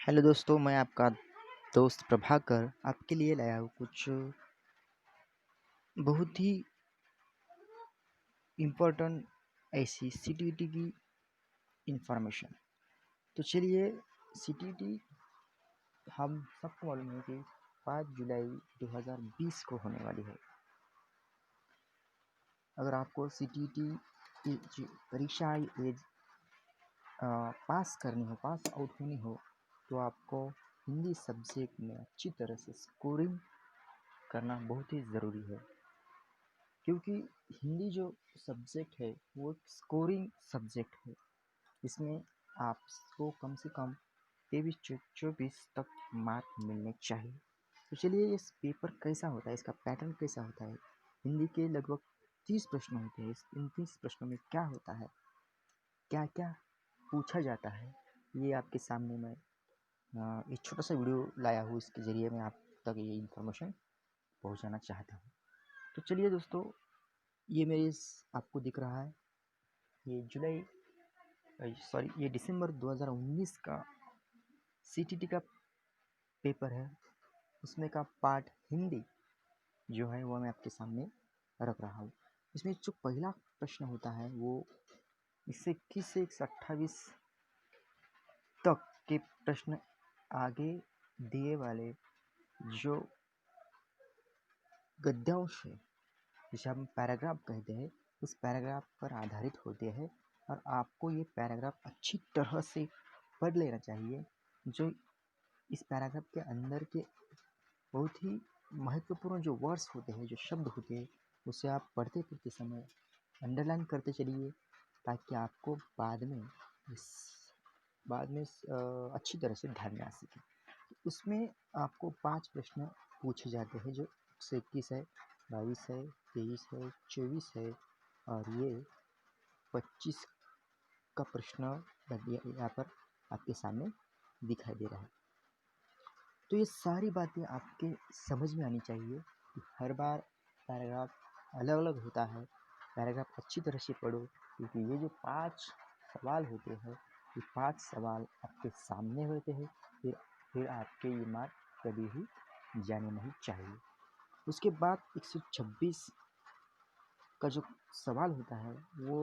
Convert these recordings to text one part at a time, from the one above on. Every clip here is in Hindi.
हेलो दोस्तों, मैं आपका दोस्त प्रभाकर आपके लिए लाया हूँ कुछ बहुत ही इम्पोर्टेंट ऐसी सीटीईटी की इंफॉर्मेशन। तो चलिए, सीटीईटी हम सबको मालूम है कि 5 जुलाई 2020 को होने वाली है। अगर आपको सीटीईटी की जो परीक्षा पास करनी हो, पास आउट होनी हो, तो आपको हिंदी सब्जेक्ट में अच्छी तरह से स्कोरिंग करना बहुत ही ज़रूरी है, क्योंकि हिंदी जो सब्जेक्ट है वो एक स्कोरिंग सब्जेक्ट है। इसमें आपको कम से कम 23-24 तक मार्क मिलने चाहिए। तो चलिए, इस पेपर कैसा होता है, इसका पैटर्न कैसा होता है। हिंदी के लगभग 30 प्रश्न होते हैं। इन 30 प्रश्नों में क्या होता है, क्या क्या पूछा जाता है, ये आपके सामने मैं एक छोटा सा वीडियो लाया हूँ। इसके ज़रिए मैं आप तक ये इन्फॉर्मेशन पहुँचाना चाहता हूँ। तो चलिए दोस्तों, ये आपको दिख रहा है, ये दिसंबर 2019 का सीटीटी का पेपर है। उसमें का पार्ट हिंदी जो है वो मैं आपके सामने रख रहा हूँ। इसमें जो पहला प्रश्न होता है वो इससे 21 से 128 तक के प्रश्न आगे दिए वाले जो गद्यांश है, जिसे हम पैराग्राफ कहते हैं, उस पैराग्राफ पर आधारित होते हैं। और आपको ये पैराग्राफ अच्छी तरह से पढ़ लेना चाहिए। जो इस पैराग्राफ के अंदर के बहुत ही महत्वपूर्ण जो वर्ड्स होते हैं, जो शब्द होते हैं, उसे आप पढ़ते पढ़ते समय अंडरलाइन करते चलिए, ताकि आपको बाद में अच्छी तरह से ध्यान में आ सके। तो उसमें आपको 5 प्रश्न पूछे जाते हैं, जो 121 है, 22 है, 23 है, 24 है, और ये 25 का प्रश्न यहाँ पर आपके सामने दिखाई दे रहा है। तो ये सारी बातें आपके समझ में आनी चाहिए कि हर बार पैराग्राफ अलग अलग होता है। पैराग्राफ अच्छी तरह से पढ़ो, क्योंकि ये जो 5 सवाल होते हैं, ये 5 सवाल आपके सामने होते हैं। फिर आपके ये मार्क कभी भी जाने नहीं चाहिए। उसके बाद 126 का जो सवाल होता है वो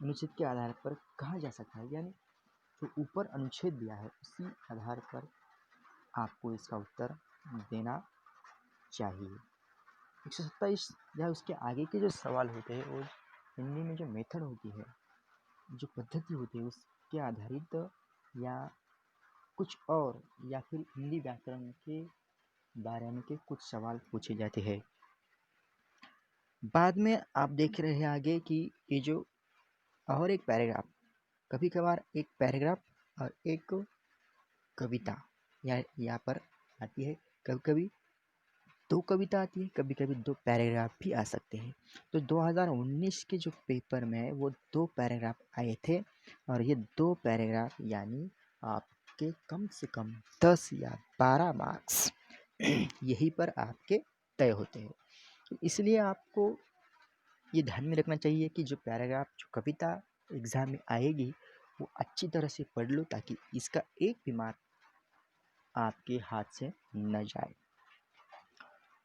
अनुच्छेद के आधार पर कहा जा सकता है, यानी जो ऊपर अनुच्छेद दिया है उसी आधार पर आपको इसका उत्तर देना चाहिए। 127 या उसके आगे के जो सवाल होते हैं वो हिंदी में जो मेथड होती है, जो पद्धति होती है, उसके आधारित या कुछ और, या फिर हिंदी व्याकरण के बारे में के कुछ सवाल पूछे जाते हैं। बाद में आप देख रहे हैं आगे कि ये जो और एक पैराग्राफ, कभी कभार एक पैराग्राफ और एक कविता यहाँ पर आती है। कभी कभी 2 कविता आती है, कभी कभी 2 पैराग्राफ भी आ सकते हैं। तो 2019 के जो पेपर में वो 2 पैराग्राफ आए थे, और ये 2 पैराग्राफ यानी आपके कम से कम 10 या 12 मार्क्स यहीं पर आपके तय होते हैं। तो इसलिए आपको ये ध्यान में रखना चाहिए कि जो पैराग्राफ, जो कविता एग्ज़ाम में आएगी, वो अच्छी तरह से पढ़ लो, ताकि इसका एक भी मार्क आपके हाथ से न जाए।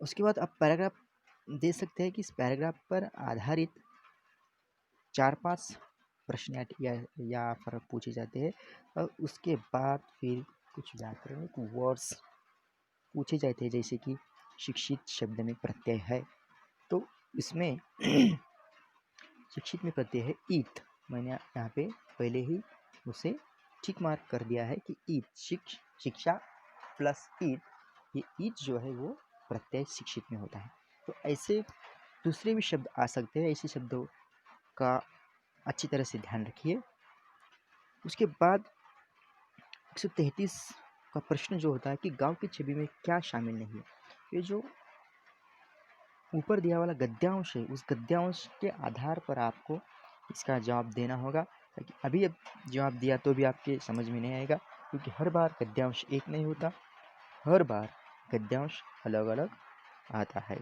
उसके बाद आप पैराग्राफ दे सकते हैं कि इस पैराग्राफ पर आधारित 4-5 प्रश्न या फिर पूछे जाते हैं, और उसके बाद फिर कुछ व्याकरणिक वर्ड्स पूछे जाते हैं, जैसे कि शिक्षित शब्द में प्रत्यय है, तो इसमें शिक्षित में प्रत्यय है ईत। मैंने यहाँ पे पहले ही उसे ठीक मार्क कर दिया है कि ईत, शिक्षा प्लस ईत, ये ईत जो है वो प्रत्यय शिक्षित में होता है। तो ऐसे दूसरे भी शब्द आ सकते हैं, ऐसे शब्दों का अच्छी तरह से ध्यान रखिए। उसके बाद 133 का प्रश्न जो होता है कि गांव की छवि में क्या शामिल नहीं है। ये जो ऊपर दिया वाला गद्यांश है, उस गद्यांश के आधार पर आपको इसका जवाब देना होगा। ताकि अभी अब जवाब दिया तो भी आपके समझ में नहीं आएगा, क्योंकि हर बार गद्यांश एक नहीं होता, हर बार गद्यांश अलग अलग आता है।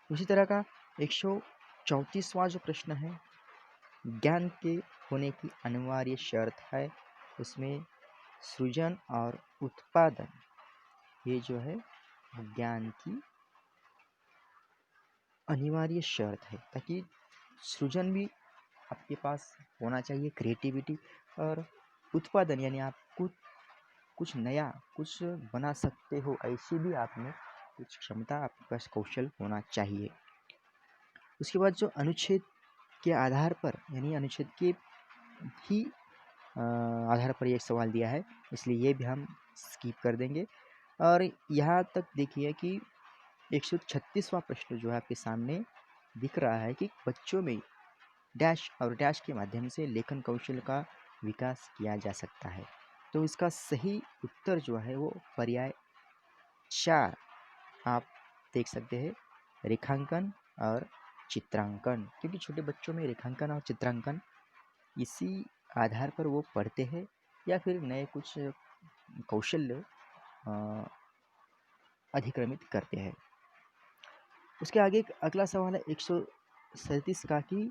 उसी तरह का 134वां जो प्रश्न है, ज्ञान के होने की अनिवार्य शर्त है, उसमें सृजन और उत्पादन, ये जो है ज्ञान की अनिवार्य शर्त है, ताकि सृजन भी आपके पास होना चाहिए, क्रिएटिविटी, और उत्पादन यानी आप कुछ नया कुछ बना सकते हो, ऐसी भी आप में कुछ क्षमता, आपके पास कौशल होना चाहिए। उसके बाद जो अनुच्छेद के आधार पर, यानी अनुच्छेद के ही आधार पर ये सवाल दिया है, इसलिए ये भी हम स्किप कर देंगे। और यहाँ तक देखिए कि 136वां प्रश्न जो है आपके सामने दिख रहा है कि बच्चों में डैश और डैश के माध्यम से लेखन कौशल का विकास किया जा सकता है। तो इसका सही उत्तर जो है वो पर्याय 4 आप देख सकते हैं, रेखांकन और चित्रांकन, क्योंकि छोटे बच्चों में रेखांकन और चित्रांकन इसी आधार पर वो पढ़ते हैं या फिर नए कुछ कौशल्य अधिक्रमित करते हैं। उसके आगे एक अगला सवाल है 137 का कि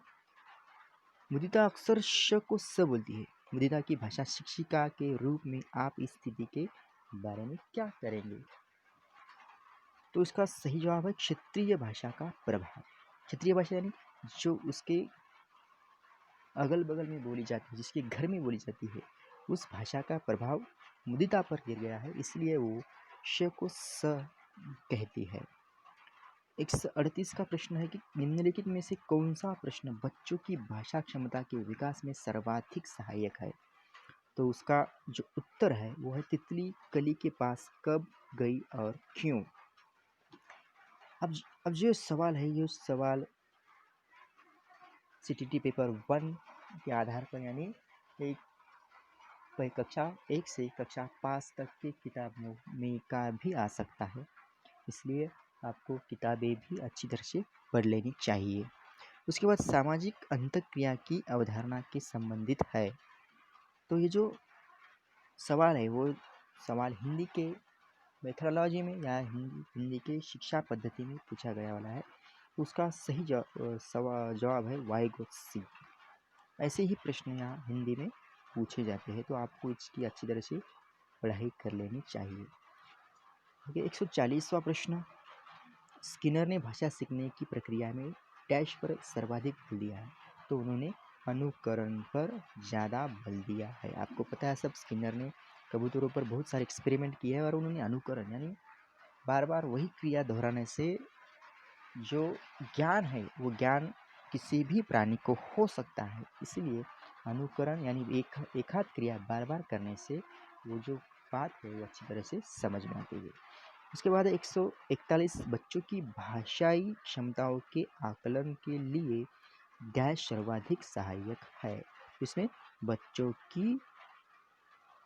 मुदिता अक्सर श को स बोलती है, मुदिता की भाषा शिक्षिका के रूप में आप इस स्थिति के बारे में क्या करेंगे? तो इसका सही जवाब है क्षेत्रीय भाषा का प्रभाव। क्षेत्रीय भाषा यानी जो उसके अगल बगल में बोली जाती है, जिसके घर में बोली जाती है, उस भाषा का प्रभाव मुदिता पर गिर गया है, इसलिए वो श को स कहती है। 138 का प्रश्न है कि निम्नलिखित में से कौन सा प्रश्न बच्चों की भाषा क्षमता के विकास में सर्वाधिक सहायक है? तो उसका जो उत्तर है वो है तितली कली के पास कब गई और क्यों। अब जो सवाल है, ये सवाल CTT पेपर 1 के आधार पर, यानी कक्षा 1 से कक्षा 5 तक की किताबों में का भी आ सकता है, इसलिए आपको किताबें भी अच्छी तरह से पढ़ लेनी चाहिए। उसके बाद सामाजिक अंतःक्रिया की अवधारणा के संबंधित है। तो ये जो सवाल है वो सवाल हिंदी के मेथोडोलॉजी में या हिंदी के शिक्षा पद्धति में पूछा गया वाला है। उसका सही जवाब है वाइगोत्स सी। ऐसे ही प्रश्न यहाँ हिंदी में पूछे जाते हैं, तो आपको इसकी अच्छी तरह से पढ़ाई कर लेनी चाहिए। ओके, 140वां प्रश्न, स्किनर ने भाषा सीखने की प्रक्रिया में डैश पर सर्वाधिक बल दिया है। तो उन्होंने अनुकरण पर ज़्यादा बल दिया है। आपको पता है सब, स्किनर ने कबूतरों पर बहुत सारे एक्सपेरिमेंट किए हैं और उन्होंने अनुकरण यानी बार बार वही क्रिया दोहराने से जो ज्ञान है वो ज्ञान किसी भी प्राणी को हो सकता है। इसलिए अनुकरण यानी एक आध क्रिया बार बार करने से वो जो बात है वो अच्छी तरह से समझ में आती है। उसके बाद 141 बच्चों की भाषाई क्षमताओं के आकलन के लिए डैश सर्वाधिक सहायक है। इसमें बच्चों की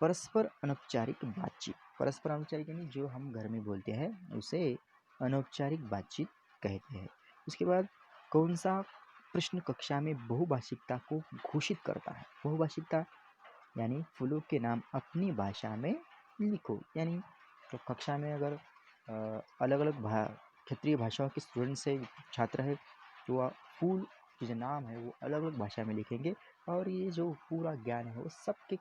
परस्पर अनौपचारिक बातचीत, परस्पर अनौपचारिक यानी जो हम घर में बोलते हैं उसे अनौपचारिक बातचीत कहते हैं। उसके बाद कौन सा प्रश्न कक्षा में बहुभाषिकता को घोषित करता है? बहुभाषिकता यानी फूलों के नाम अपनी भाषा में लिखो, यानी तो कक्षा में अगर अलग अलग क्षेत्रीय भाषाओं के स्टूडेंट से छात्र है तो वह फूल के जो नाम है वो अलग अलग भाषा में लिखेंगे, और ये जो पूरा ज्ञान है वो सबके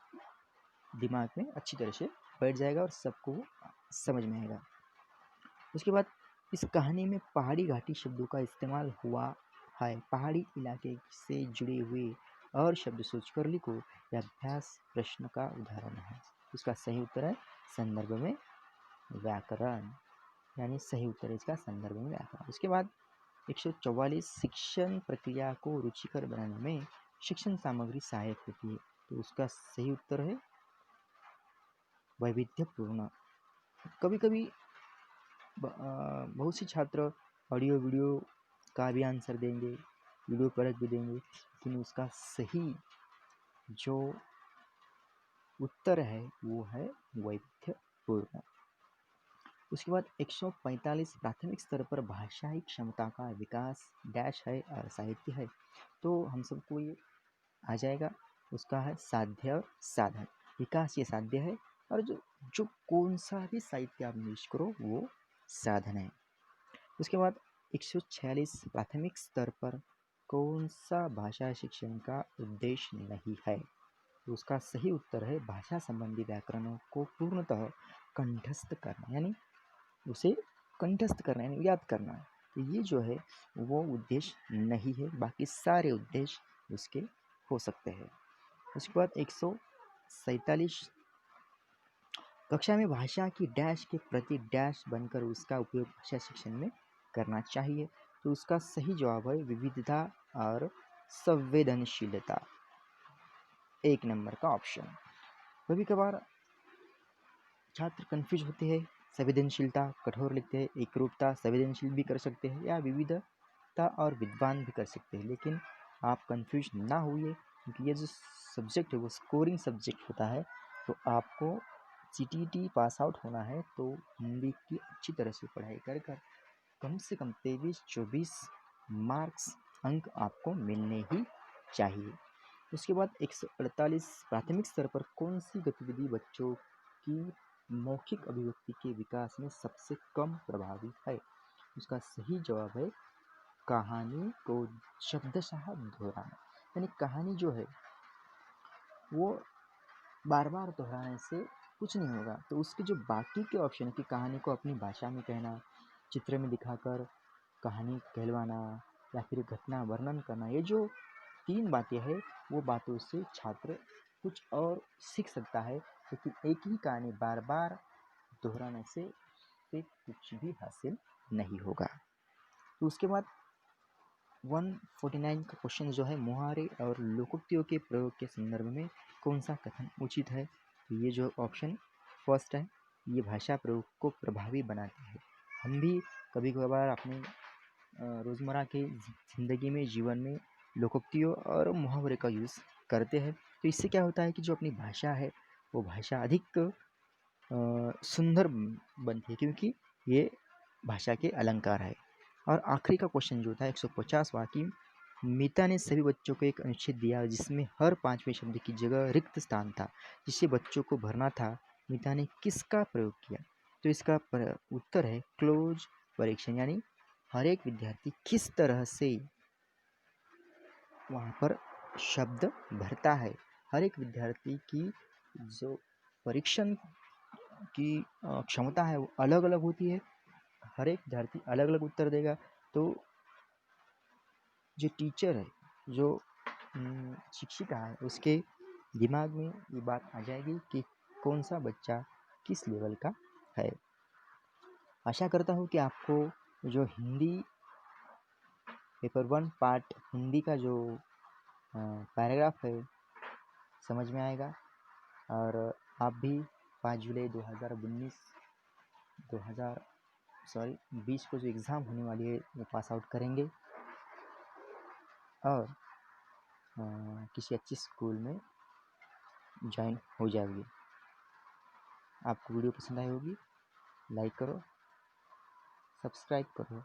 दिमाग में अच्छी तरह से बैठ जाएगा और सबको समझ में आएगा। उसके बाद इस कहानी में पहाड़ी घाटी शब्दों का इस्तेमाल हुआ है, पहाड़ी इलाके से जुड़े हुए और शब्द सोचकर लिखो, यह अभ्यास प्रश्न का उदाहरण है। इसका सही उत्तर है संदर्भ में व्याकरण, यानी सही उत्तर है इसका संदर्भ में व्याकरण। उसके बाद 144 शिक्षण प्रक्रिया को रुचिकर बनाने में शिक्षण सामग्री सहायक होती है। तो उसका सही उत्तर है वैविध्यपूर्ण। कभी कभी बहुत सी छात्र ऑडियो वीडियो का भी आंसर देंगे, वीडियो परख भी देंगे, लेकिन उसका सही जो उत्तर है वो है वैविध्यपूर्ण। उसके बाद 145 प्राथमिक स्तर पर भाषाई क्षमता का विकास डैश है और साहित्य है। तो हम सबको ये आ जाएगा, उसका है साध्य और साधन। विकास ये साध्य है और जो कौन सा भी साहित्य आप यूज करो वो साधन है। उसके बाद 146 प्राथमिक स्तर पर कौन सा भाषा शिक्षण का उद्देश्य नहीं है? तो उसका सही उत्तर है भाषा संबंधी व्याकरणों को पूर्णतः कंठस्थ करना, यानी उसे कंठस्थ करना यानी याद करना। तो ये जो है वो उद्देश्य नहीं है, बाकी सारे उद्देश्य उसके हो सकते हैं। उसके बाद 147 कक्षा में भाषा की डैश के प्रति डैश बनकर उसका उपयोग भाषा शिक्षण में करना चाहिए। तो उसका सही जवाब है विविधता और संवेदनशीलता, 1 नंबर का ऑप्शन। कभी कभार छात्र कंफ्यूज होते हैं, संवेदनशीलता कठोर लिखते हैं, एकरूपता संवेदनशील भी कर सकते हैं या विविधता और विद्वान भी कर सकते हैं, लेकिन आप कंफ्यूज ना होइए क्योंकि ये जो सब्जेक्ट है वो स्कोरिंग सब्जेक्ट होता है। तो आपको CTET पास आउट होना है तो हिंदी की अच्छी तरह से पढ़ाई कर कम से कम 23-24 मार्क्स अंक आपको मिलने ही चाहिए। उसके बाद 148 प्राथमिक स्तर पर कौन सी गतिविधि बच्चों की मौखिक अभिव्यक्ति के विकास में सबसे कम प्रभावी है? उसका सही जवाब है कहानी को शब्दशः दोहराना, यानी कहानी जो है वो बार बार दोहराने से कुछ नहीं होगा। तो उसके जो बाकी के ऑप्शन है कि कहानी को अपनी भाषा में कहना, चित्र में दिखाकर कहानी कहलवाना या फिर घटना वर्णन करना, ये जो 3 बातें हैं वो बातों से छात्र कुछ और सीख सकता है, लेकिन एक ही कहानी बार बार दोहराने से कुछ भी हासिल नहीं होगा। तो उसके बाद 149 का क्वेश्चन जो है मुहावरे और लोकोक्तियों के प्रयोग के संदर्भ में कौन सा कथन उचित है? तो ये जो ऑप्शन फर्स्ट है, ये भाषा प्रयोग को प्रभावी बनाते हैं। हम भी कभी कभार अपने रोज़मर्रा की ज़िंदगी में, जीवन में लोकोक्तियों और मुहावरे का यूज़ करते हैं। तो इससे क्या होता है कि जो अपनी भाषा है वो भाषा अधिक सुंदर बनती है, क्योंकि ये भाषा के अलंकार है। और आखिरी का क्वेश्चन जो था 150वां कि मीता ने सभी बच्चों को एक अनुच्छेद दिया जिसमें हर 5वें शब्द की जगह रिक्त स्थान था, जिसे बच्चों को भरना था। मीता ने किसका प्रयोग किया? तो इसका उत्तर है क्लोज परीक्षण, यानी हर एक विद्यार्थी किस तरह से वहाँ पर शब्द भरता है। हर एक विद्यार्थी की जो परीक्षण की क्षमता है वो अलग अलग होती है, हर एक विद्यार्थी अलग अलग उत्तर देगा। तो जो टीचर है, जो शिक्षिका है, उसके दिमाग में ये बात आ जाएगी कि कौन सा बच्चा किस लेवल का है। आशा करता हूँ कि आपको जो हिंदी पेपर 1 पार्ट हिंदी का जो पैराग्राफ है समझ में आएगा, और आप भी 5 जुलाई 2020 को जो एग्ज़ाम होने वाली है वो पास आउट करेंगे और किसी अच्छी स्कूल में ज्वाइन हो जाएगी। आपको वीडियो पसंद आई होगी, लाइक करो, सब्सक्राइब करो।